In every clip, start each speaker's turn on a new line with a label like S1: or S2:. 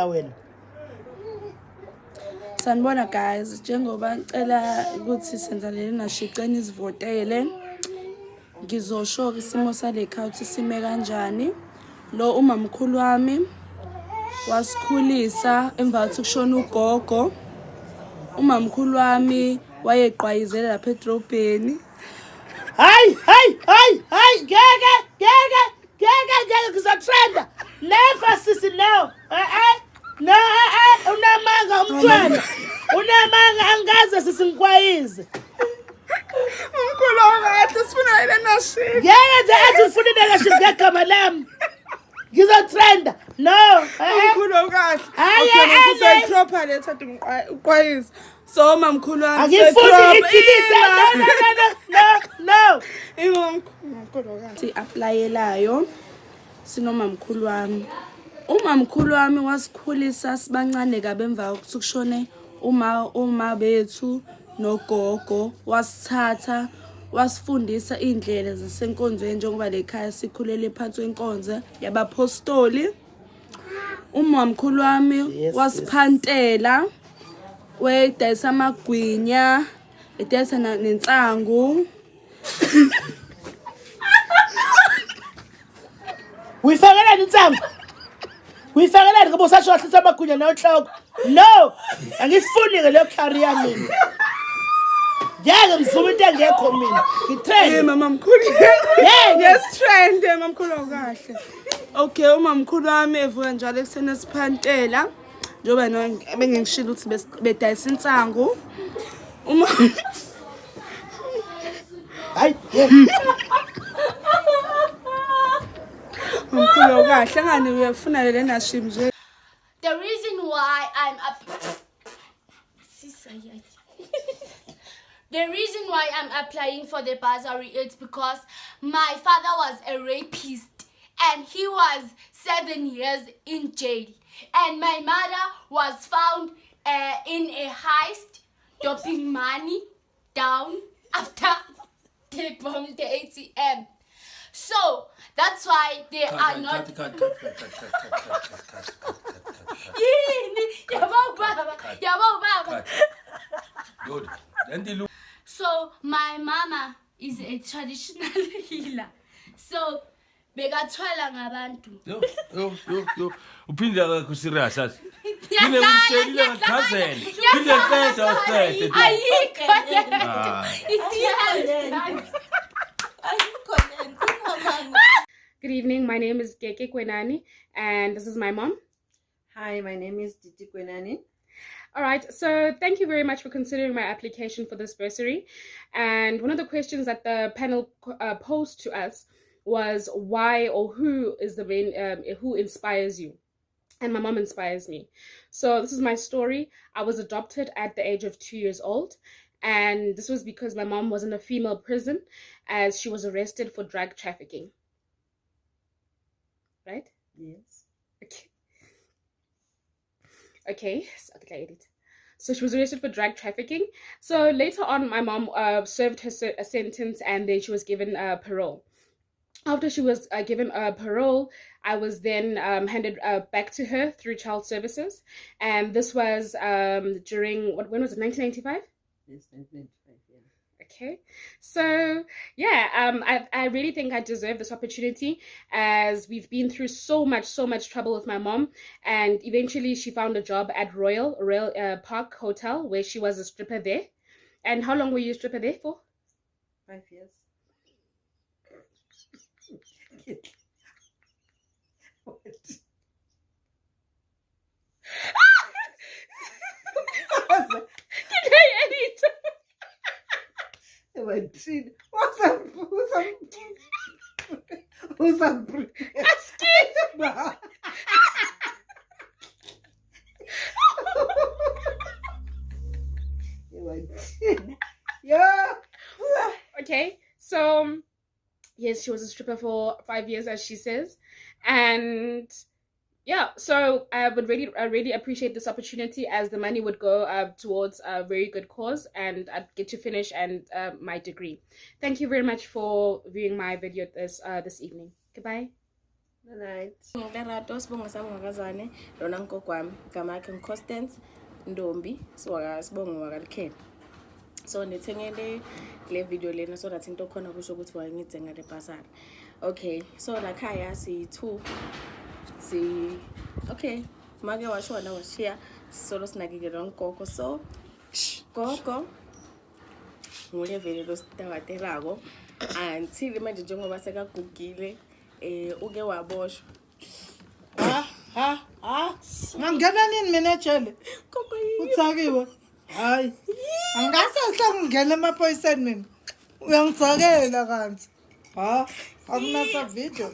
S1: wena.
S2: Sanibona guys, njengoba ngicela ukuthi senza leli nashiceni isivotele. Ngizosho isimo sale khawuthi sime kanjani. Lo umamkhulu wami wasikhulisa emva kokuthi kushona ugogo. Umamkhulu wami wayeqwayizela lapha edrobheni.
S1: Hayi, ngeke ngizotrenda. Never sisi no. No, unamanga umntwana. Unamanga angaze sisi ngikwayize.
S2: Umkhulu wami sifuna ile nashiceni.
S1: Ngeke nje athi ufuna ile nashiceni ngegama lami. Ngizotrenda. No.
S2: Umkhulu okahle. Okay, useyiproper letha uqwayiza. So mamkhulu wami
S1: angifuni idilise. No.
S2: Ingomkhulu okahle. Si applyelayo sinomamkhulu wami. Umamkhulu wami wasikhulisa sibancane kabe emva kokuthi kushone uma bethu nogogo, wasithatha wasifundisa indlela zasenkonzweni njengoba lekhaya sikhulele phansi kwenkonzo yabapostoli. Umamkhulu wami wasiphantela, wedayisa amagwinya, edayisa nensangu.
S1: Uyifakela intsangu. Uyifakela ngoba usasho wahlisa amagwinya nohloko. No, angifuni ke le career mina. Ngeke ngizuma into engekho mina. Ngitrend.
S2: Mama mkhulu. Yes trend mamkhulu okahle. Okay, umamkhulu wami evuka njalo ekuseni esiphantela. Njoba bengingishilo ukuthi bedayisa intsangu.
S1: Hayi.
S2: Umkhulu okahle ngani uyafuna le nashim nje.
S3: The reason why I'm The reason why I'm applying for the bursary is because my father was a rapist and he was 7 years in jail. And my mother was found in a heist, doping money down after they bombed the ATM. So that's why they are not.
S4: Good.
S3: So my mama is a traditional healer. So begatwala ngabantu.
S4: Yo. Uphinde akho serious athi. Phinde ngishela ngathazela. Phinde qeda usithethe.
S5: Good evening, my name is Geke Kwenani and this is my mom.
S6: Hi, my name is Titi Kwenani.
S5: All right, so thank you very much for considering my application for this bursary. And one of the questions that the panel posed to us was why or who is the main, who inspires you? And my mom inspires me. So this is my story. I was adopted at the age of 2 years old. And this was because my mom was in a female prison as she was arrested for drug trafficking. Right?
S6: Yes.
S5: Okay, so she was arrested for drug trafficking. So later on, my mom served her sentence and then she was given parole. After she was given parole, I was then handed back to her through child services. And this was during, when was it, 1995?
S6: Yes, 1995, yeah.
S5: Okay, so yeah, I really think I deserve this opportunity as we've been through so much trouble with my mom, and eventually she found a job at Royal Park Hotel where she was a stripper there. And how long were you a stripper there for?
S6: 5 years. What?
S5: Did I edit?
S6: Who's yeah.
S5: Okay, so yes, she was a stripper for 5 years, as she says, and yeah, so I would really appreciate this opportunity as the money would go towards a very good cause and I'd get to finish and my degree. Thank you very much for viewing my video this evening. Goodbye.
S6: Right.
S2: Ngilerato sibongo sami ngakazwane lona ngogwami igama yakhe ngiConstance Ndombi sibongo wakalikhela. So nithengele le video lena so that into khona kusho ukuthi wayengidze ngale basari. Okay, so la khaya si2 okay make washona washiya solo sinakekela ngogogo so gogo ngule vele lo sitawaterako until manje njengoba sekagugile uke waboshwa.
S1: Mangena nini mina ejele? Utsakiwe. Hayi. Angase sangena emaphoyiseni mina. Uyangitsakela kanti. Akunasa video.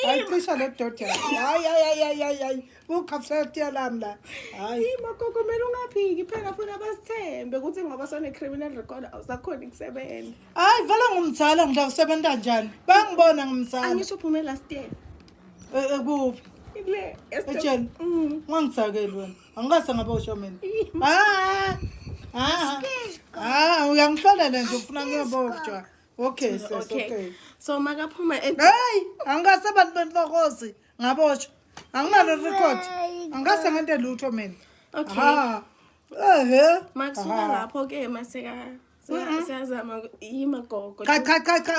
S1: Ayikhisha le doda. Hayi. Ukhafeti yalam la. Hayi
S2: Magogo kumele ungaphiki phela funa basithembe ukuthi ngoba sone criminal record awusakhona ukusebenza.
S1: Hayi vela ngumzala ngidla usebenza kanjani? Bangibona ngumzala.
S2: Angisho uphume last year.
S1: Kuphi?
S2: Ile
S1: Ejele. Ngangitsakeli wena. Angase ngaboshwa mina. Uyangihlolela nje ufuna ngiyaboshwa. Okay sis, okay.
S2: So makaphuma
S1: Hey, angase abantu bentokozi ngaboshwa. Anginalo record. Angase ngente lutho mina.
S2: Okay.
S1: Ehhe.
S2: Makusuka lapho ke maseka siyazama imagogo.
S1: Cha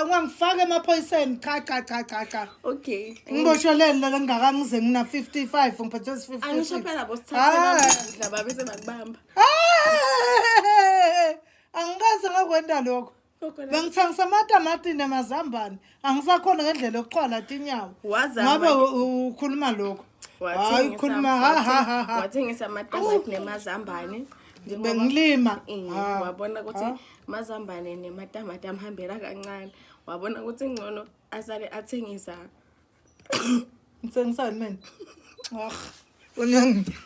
S1: ungangifaka emaphoyiseni. Cha.
S2: Okay.
S1: Ngiboshelele la ngingakangize ngina 55 ngiphethe 55.
S2: Angisho phela bosithathe la babe sebakubamba.
S1: Angikaze ngakwenda lokho. Bengithangisa amatamati nemazambane. Angisakhona ngendlela yokuxwala tinyawo. Ngabe ukhuluma lokho. Hayi ukhuluma
S2: wathengisa amatamati nemazambane.
S1: Bengilima.
S2: Wabona ukuthi mazambane nematamati amhambela kancane. Wabona ukuthi ngcono asale athengisa.
S1: Ngithengisani mina? Unyangi.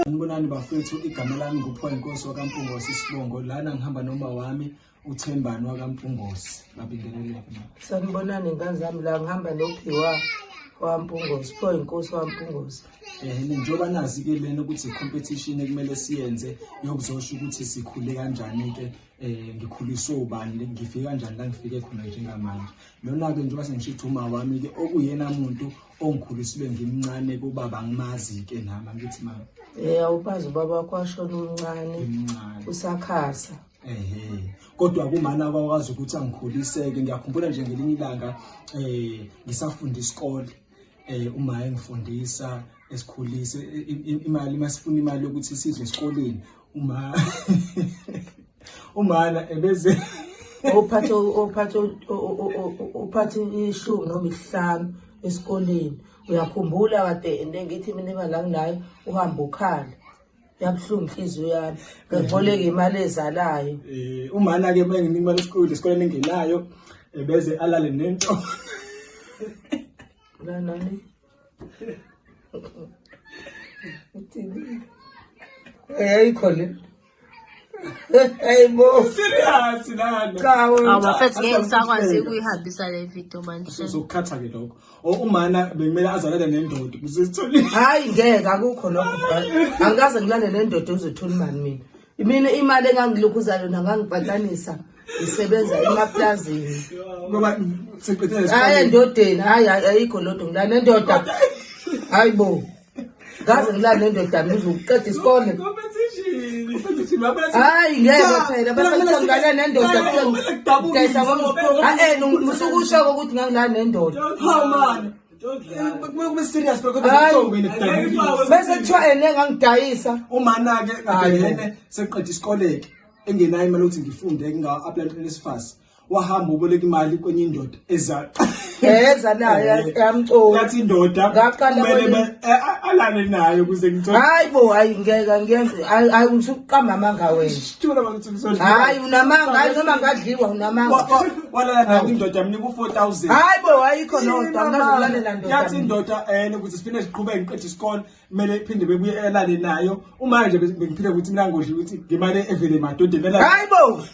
S7: Ngibonani bafethu igama lami ngupho inkosi wakaMpungosi Sibongo lana ngihamba noma wami uThembani wakaMpungosi babingelele.
S8: Sanibonani ngane zami la ngihamba noPhiwa waMpungosi pho inkosi waMpungosi.
S7: Njengoba nazi ke lena ukuthi competition ekumele siyenze yokuzosho ukuthi sikhule kanjani ke ngikhuliswe ubani ngifike kanjani la ngifike khona njengamanje. Lona ke njengoba sengishithi uma wami ke okuyena umuntu ongikhuliswe ngimncane kubaba ngimazi ke nama ngithi mama
S8: awubazi ubaba kwashona umncane usakhasa.
S7: Kodwa kumana akwazi ukuthi angikhuliseke ngiyakhumbula nje ngelinye ilanga ngisafunda isikole uma engifundisa esikhulise imali masifuna imali yokuthi sidle esikoleni umana ebeze
S8: uphathe ishumi noma isihlanu esikoleni. Uyakhumbula kade ngithi mina imali anginayo uhamba ukhala. Yabhlungu inhliziyo yami. Ngiboleka imali ezalayo.
S7: Umana ke benginika imali esikoleni engenayo ebeze alale nento.
S8: La nani? Ayikhole. Hayibo.
S7: Serious lana.
S9: Abafethu ngeke ngisakwazi ukuyihambisa le video manje.
S7: Sizokukhatha ke lokho. Umana bekumele azalane nendoda ukuze sithole.
S8: Hayi ngeke akukho lokho. Angikaze ngilale nendoda uzothola imali mina. Mina imali engangilokhuza yona ngangibhatanisa isebenza emaplazini.
S7: Ngoba siqedile
S8: hayi endodeni ayikho lodwa ngilana nendoda. Hayibo. Ngaze ngilale nendoda ngizoqeda isikole. Hayi ngeke phela bafuna ngilale nendoda ngiyayisa ngoba usukusho ukuthi ngangilale nendoda.
S7: Man. Kube serious
S8: bese kuthiwa ngangidayisa
S7: umana ke ngayene seqedile isikole ke engenayo imali ukuthi ngifunde nginga-apply lesifasi wahamba uboleka imali kwenye indoda eza
S8: nayo yamcola
S7: yathi indoda kumele alale nayo ukuze ngithole.
S8: Hayibo hayi ngeke ngiyenze hayi ngisuqamba amanga wena.
S7: Sithula bakuthi ngizodla.
S8: Hayi unamanga hayi noma ngadliwa unamanga.
S7: Walala nayo indoda mnika u4000.
S8: Hayibo ayikho nonto angazulalela ndoda.
S7: Yathi indoda ukuthi sifine siqhubeke ngiqedwe isikole kumele iphinde bebuye elale nayo umanje bengiphile ukuthi mina ngodla ukuthi ngemali evele madodeni elale.
S8: Hayibo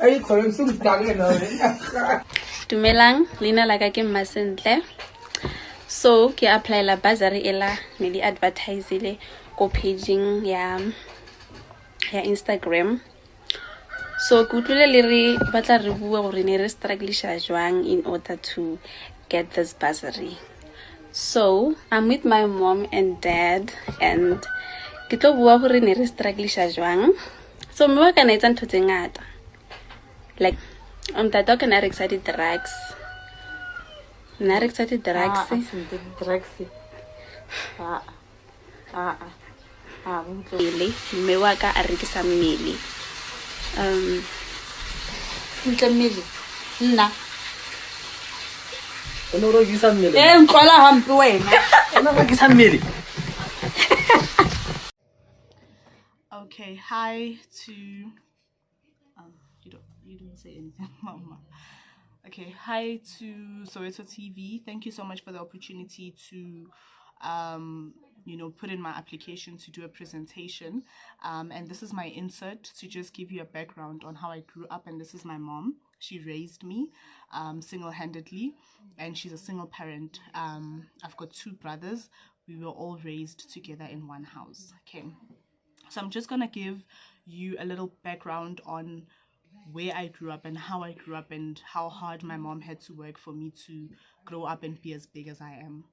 S8: ayikho ngizungidakele wena.
S10: Dumelang, Lina laka ke Masentle. So ke apply la bazari ela nili advertise ko paging ya Instagram. So kutlule le re batla re bua gore ne re struggle jwang in order to get this bursary. So I'm with my mom and dad, and ke tlo bua hore ne re strugglisha jwang. So me wa kana etsa ntho tse ngata, like that can are excited drugs. Not excited drugs. Really, me wa ka a rekisa mmele.
S9: Sentle mmele. Nna.
S7: o no rekisa mmele
S9: Ntlwala hampe wena.
S7: o no rekisa mmele
S1: Okay, hi to you didn't say anything, Mama. Okay, hi to Soweto TV. Thank you so much for the opportunity to put in my application to do a presentation. And this is my insert to just give you a background on how I grew up. And this is my mom. She raised me single-handedly, and she's a single parent. I've got 2 brothers. We were all raised together in one house. Okay, so I'm just gonna give you a little background on where I grew up and how I grew up and how hard my mom had to work for me to grow up and be as big as I am.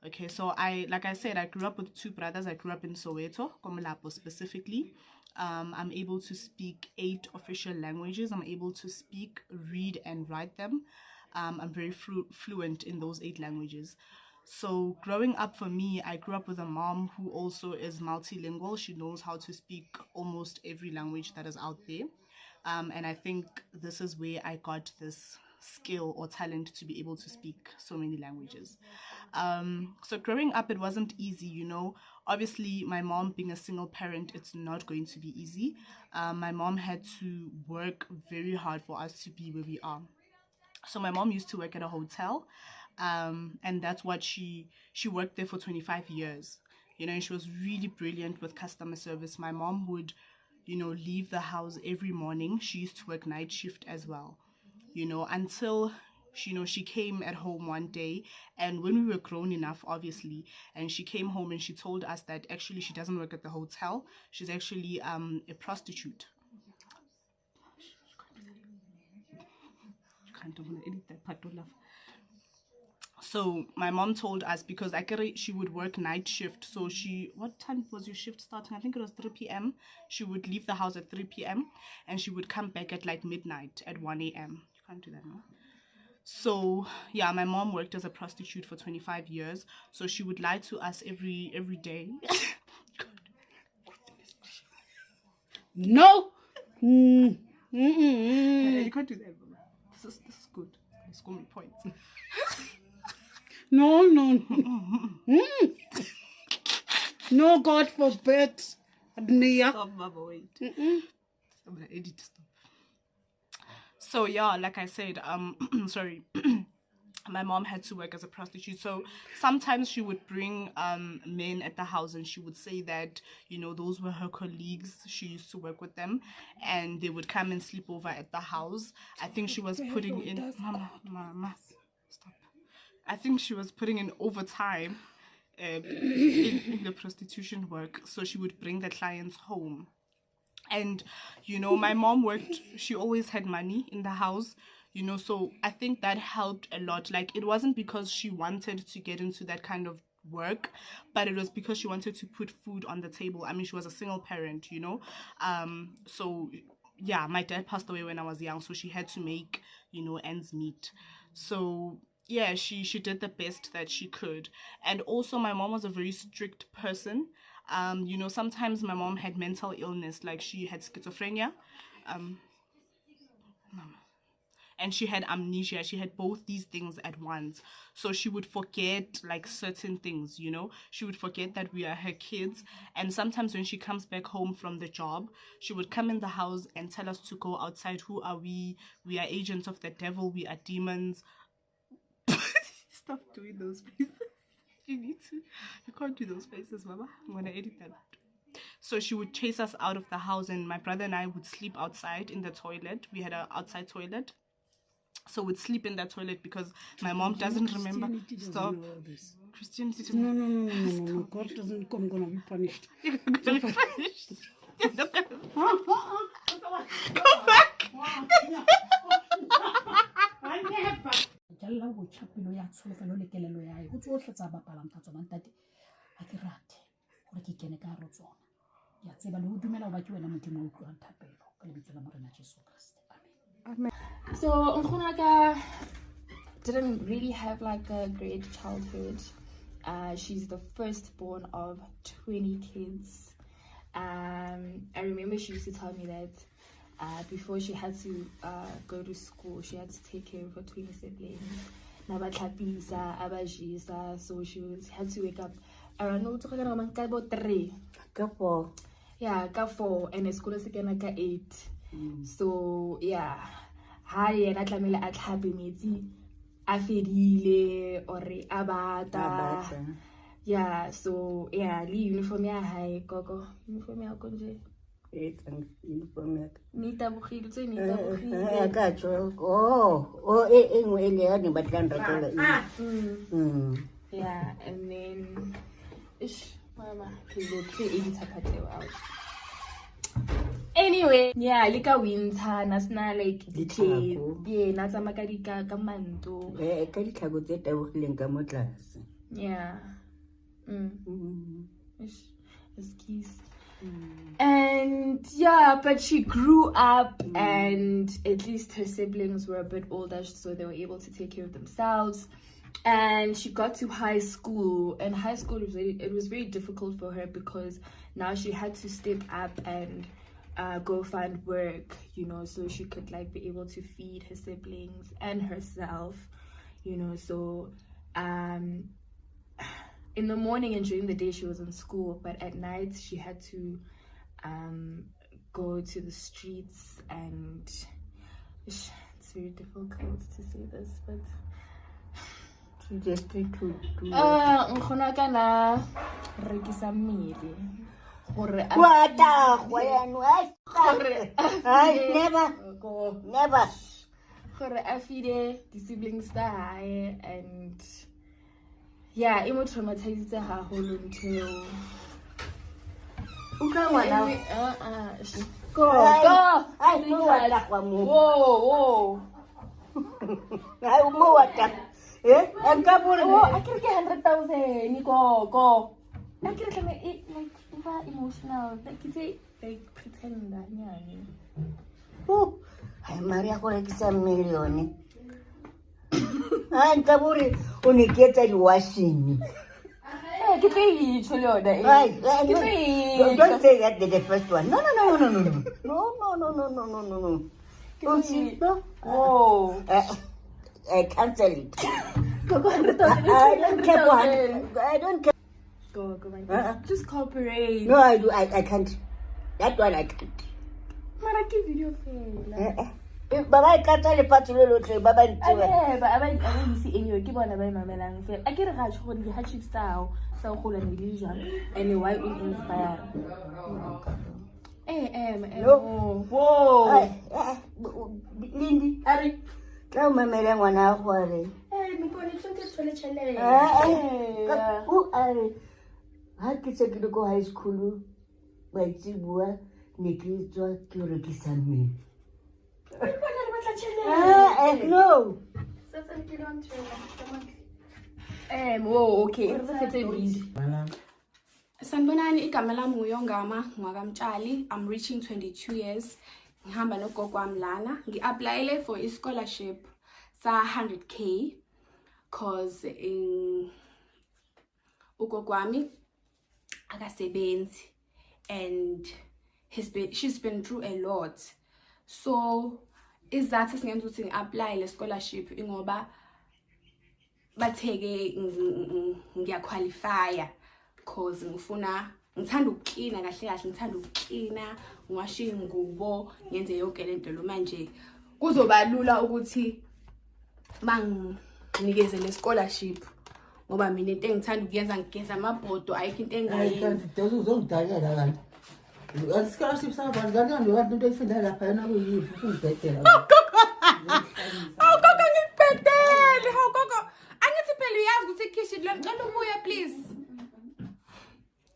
S1: Okay, so like I said, I grew up with 2 brothers. I grew up in Soweto, Komolapo specifically. I'm able to speak 8 official languages. I'm able to speak, read, and write them. I'm very fluent in those 8 languages. So growing up for me, I grew up with a mom who also is multilingual. She knows how to speak almost every language that is out there. And I think this is where I got this skill or talent to be able to speak so many languages. So growing up, it wasn't easy, Obviously, my mom being a single parent, it's not going to be easy. My mom had to work very hard for us to be where we are. So my mom used to work at a hotel, and that's what she worked there for 25 years. And she was really brilliant with customer service. My mom would leave the house every morning. She used to work night shift as well, until she came at home one day, and when we were grown enough, obviously, and she came home and she told us that actually she doesn't work at the hotel. She's actually a prostitute. You can't edit that part, don't laugh. So my mom told us, because she would work night shift. So what time was your shift starting? I think it was 3 p.m. She would leave the house at 3 p.m. and she would come back at like midnight at 1 a.m. You can't do that, no? So yeah, my mom worked as a prostitute for 25 years. So she would lie to us every day. No.
S5: Mm.
S1: You can't do that. This is good. Score me points.
S5: No. No, God forbid.
S1: Stop, Baba, wait. I'm gonna edit. Stop. So yeah, like I said, sorry, my mom had to work as a prostitute. So sometimes she would bring men at the house, and she would say that those were her colleagues. She used to work with them, and they would come and sleep over at the house. I think she was putting in Mama, stop. I think she was putting in overtime in the prostitution work. So she would bring the clients home. And, my mom worked, she always had money in the house, so I think that helped a lot. Like, it wasn't because she wanted to get into that kind of work, but it was because she wanted to put food on the table. I mean, she was a single parent, so yeah, my dad passed away when I was young, so she had to make, ends meet. So yeah, she did the best that she could. And also my mom was a very strict person. Sometimes my mom had mental illness, like she had schizophrenia, and she had amnesia. She had both these things at once. So she would forget like certain things, she would forget that we are her kids. And sometimes when she comes back home from the job, she would come in the house and tell us to go outside. Who are we? We are agents of the devil. We are demons. Stop doing those faces. You can't do those faces, Mama. I'm gonna edit that. So she would chase us out of the house, and my brother and I would sleep outside in the toilet. We had an outside toilet, so we'd sleep in that toilet because my mom doesn't remember. Stop. Christianity doesn't.
S5: No. God doesn't come. Gonna be punished.
S1: You're gonna be punished. You're not gonna be punished. Go back.
S5: I never.
S11: jalla go chapelo ya tsholofelo le kelelo ya go tsohle tsa bapalang ka tsona ntate a ke rate gore ke kene ka rotsona ya tseba le go dumela go ba ke wena modimo o utlwang thapelo ka lebitso la morena Jesu Kriste amen.
S3: So Nkgonaka didn't really have like a great childhood. She's the firstborn of 20 kids. I remember she used to tell me that before she had to go to school, she had to take care of her 20 siblings. So she had to wake up around 3. Yeah, 4, and the school is again like 8. So yeah, hi and I tlamela a tlhape metsi a fedile or a bata. Yeah, so yeah, le uniform ya high gogo. Uniform ya konje.
S6: Uniform ya.
S3: Nita bogile tse nita bogile.
S6: Ka tso. Oh, engwe ele ya ne batlang ratela.
S3: Yeah, and then ish mama, please edit part out. Anyway, yeah, like a winter, nasna like decade. Yeah, natsa makadika ka manto.
S6: Ka ditlhago tse tabogileng ka mo tlase.
S3: Yeah. Excuse. And yeah, but she grew up and at least her siblings were a bit older, so they were able to take care of themselves. And she got to high school, and high school was very difficult for her because now she had to step up and go find work, you know, so she could like be able to feed her siblings and herself, you know. So in the morning and during the day she was in school, but at night she had to go to the streets, and it's very difficult to say this, but
S6: she just to
S3: Nkgonaka na rekisa mmele gore
S6: never
S3: gore a feed the siblings tsa hae, and yeah, e mo traumatized haholo ntho
S6: uka ngwana
S3: go
S6: ai mo wa la kwa mo
S3: whoa
S6: ai mo wa ta enka bore
S3: akere ke 100,000 go akere like emotional like it's like pretend nyane
S6: ai Maria go rekisa million ai enka bore o ne ke tsa di-washing.
S3: Don't
S6: say that the first one. No. Don't see. No.
S3: Whoa.
S6: I cancel it. I don't care. I don't care.
S3: Go, just cooperate.
S6: No, I do. I can't. That one I can't.
S3: Maraki video fail.
S6: Baba I can't tell the party lo Baba
S3: but I see anyway. Keep on about my melang fail. I get a rash for the hatchet style. So whole an illusion. And why we inspire?
S6: No. Whoa. Lindy. Ari. Tell my melang one out for it.
S3: Me pone chonke chole chale.
S6: Who are I could go high school by Tibua, Nikitwa, Kyorekisami. No.
S3: Whoa, okay.
S2: Sanibonani, igama lami nguYongama Ngwakamtshali. I'm reaching 22 years. Ngihamba nogogo wami lana. Ngi-applyele for i-scholarship sa 100K cause ugogo wami akasebenzi and she's been through a lot. So izathu singenza ukuthi ngi-apply le scholarship ingoba batheke ngiyaqualifya cause ngithanda ukuklina kahle ngithanda ukuklina ngiwashe ingubo ngenze yonke lento lo manje kuzoba lula ukuthi banginikeze le scholarship ngoba mina into engithanda ukuyenza ngigeza amabhodo ayikho into engayenza
S6: uzongidakela kanti scholarship sabantu kanti abantu into efunda lapha yena kuyiphi ufundidekela
S2: gogo ngibhedele gogo angithi phela uyazi ukuthi ikhishi lo ngicela ubuye please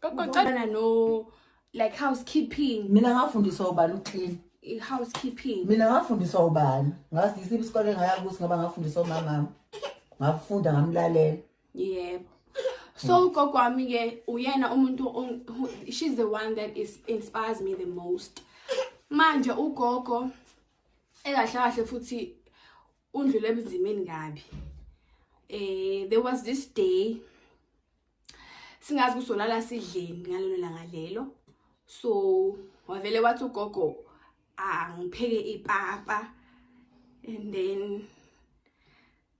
S2: gogo ngicela no like housekeeping
S6: mina ngafundiswa ubani uclean
S2: i-housekeeping.
S6: Mina ngafundiswa ubani? Ngazi isiphi isikole engaya kusi ngoba ngafundiswa umama. Ngafunda ngamlalela.
S2: Yebo. So ugogo wami ke uyena umuntu she's the one that inspires me the most. Manje ugogo ekahle kahle futhi undlule ebuzimeni kabi. There was this day singazi kusolala sidleni ngalelo langa lelo. So wavele wathi ugogo angipheke ipapa, and then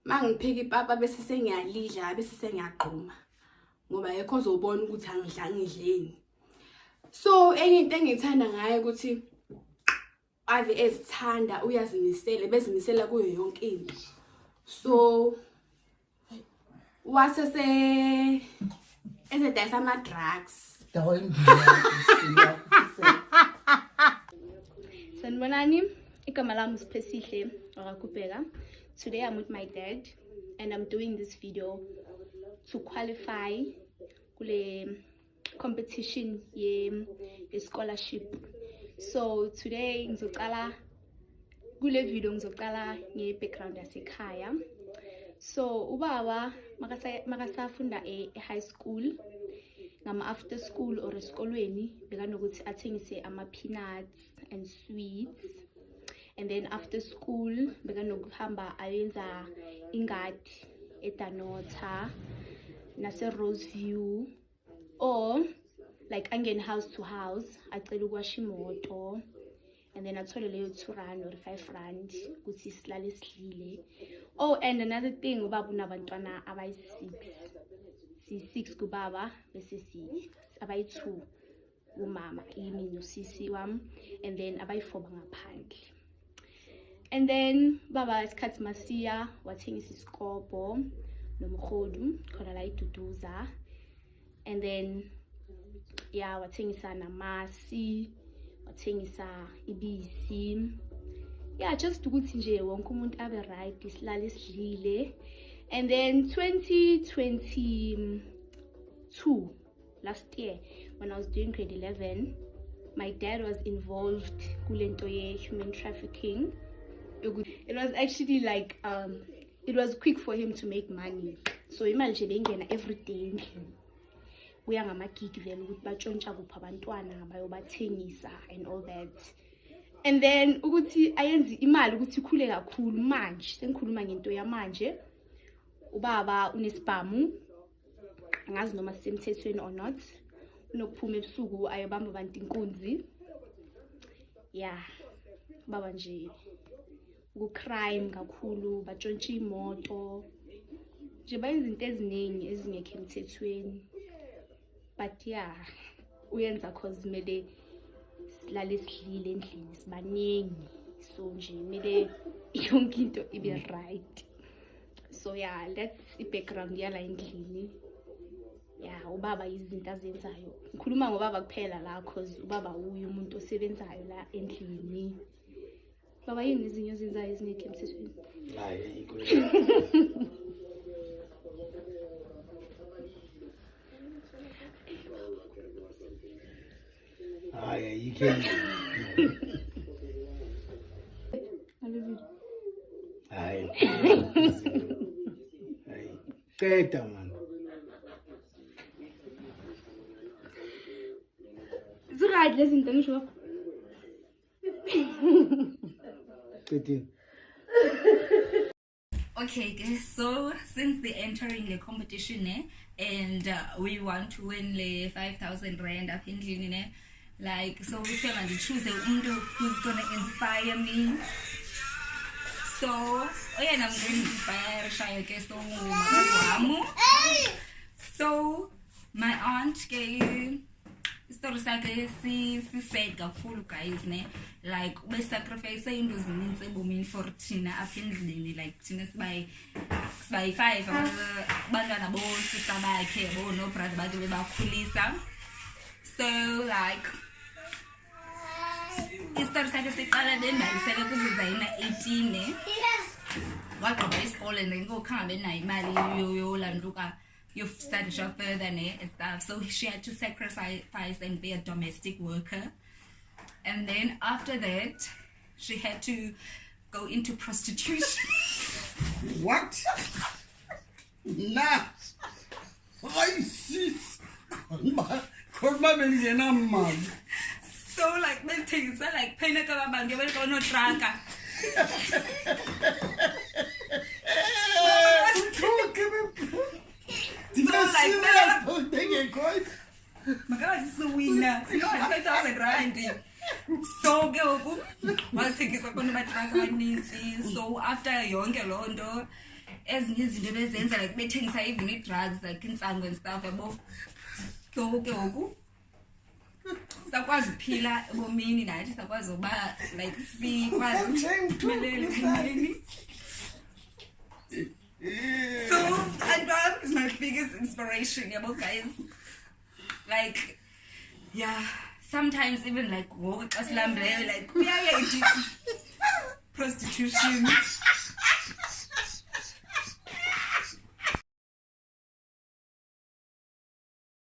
S2: mangipheke ipapa bese sengiyalidla bese sengiyaqhuma ngoba yekho uzobona ukuthi angidla ngidleni. So enye into engithanda ngaye ukuthi ave ezithanda uyazimisela bezimisela kuyo yonke into. So wase dayisa ama drugs.
S10: Sanibonani, igama lami uSiphethihle wakubheka. Today I'm with my dad and I'm doing this video to qualify kule competition ye scholarship. So today ngizoqala kule video ngizoqala nge-background yasekhaya. So ubaba makasafunda e-high school ngama after school or esikolweni bekanokuthi athengise ama peanuts and sweets, and then after school bekanokuhamba ayenza ingadi eDanota nase Roseview, or like angene house to house acela ukwasha imoto and then athole leyo 2 rand or 5 rand ukuthi silale sidlile. Oh, and another thing, ubaba unabantwana abayi6 si6 kubaba bese abayi2 umama yimi nosisi wami, and then abayi4 ngaphandle. And then baba isikhathi masiya wathengisa isikobho nomkhodu khona la iDuduza, and then yeah wathengisa namasi, wathengisa ibisi. Yeah, just ukuthi nje wonke umuntu abe right, isilale sidlile. And then 2022 last year when I was doing grade 11, my dad was involved kulento ye human trafficking. It was actually like it was quick for him to make money. So imali nje bengena every day endlini. Kuya ngama-gig vele ukuthi batshontsha kuphi abantwana bayobathengisa and all that. And then ukuthi ayenze imali ukuthi ikhule kakhulu manje. Sengikhuluma ngento yamanje. Ubaba unesibhamu. Angazi noma sisemthethweni or not. Unokuphuma ebusuku ayobamba abantu inkunzi. Yeah. Baba nje ku-crime kakhulu, batshontsha imoto. Nje bayenza izinto eziningi ezingekho emthethweni. But yeah, uyenza cause mele silale sidlile endlini sibaningi. So nje mele yonke into ibe right. So yeah, that's the background yala endlini. Yeah, ubaba izinto azenzayo. Ngikhuluma ngobaba kuphela la cause ubaba uyu umuntu osebenzayo la endlini. Baba yini izinto azenzayo ezingekho emthethweni?
S12: Hayi, you can't.
S10: I love you.
S12: Hayi. Qeda man.
S10: Right, lezi zinto ngisho.
S12: Qedini.
S13: Okay guys, so since they're entering the competition and we want to win the 5,000 rand up in Lini, like so we feel like choose umuntu who's gonna inspire me. So I'm going to inspire Shaya ke so makazi wami. So my aunt ke story sakhe si said kakhulu guys ne, like we sacrifice into ezininzi ebomini for thina apha endlini, like thina sibayi 5 abantwana bo sister bakhe bo no brother bakhe bebakhulisa. So like istory sakhe siqala bembalisele kuzizayina 18 waqoba isikole ngokukhanga benayo imali yolanduka you've studied further and stuff. So she had to sacrifice and be a domestic worker. And then after that, she had to go into prostitution.
S14: What? Nah. I see.
S13: So like these things are like pineapple and you will no drunker. My God, it's a winner. You know, 5,000 rand. So go was taking some of my drunk. So after yonke londo, ezinye izinto bezenza like bethengisa even drugs like insango and stuff above. So ke ngoku sakwazi uphila ebomini nathi sakwazi uba like sikwazi ukuphumelela ebomini. So Adwam is my biggest inspiration, yabo guys. Like yeah, sometimes even like walk like we are prostitution.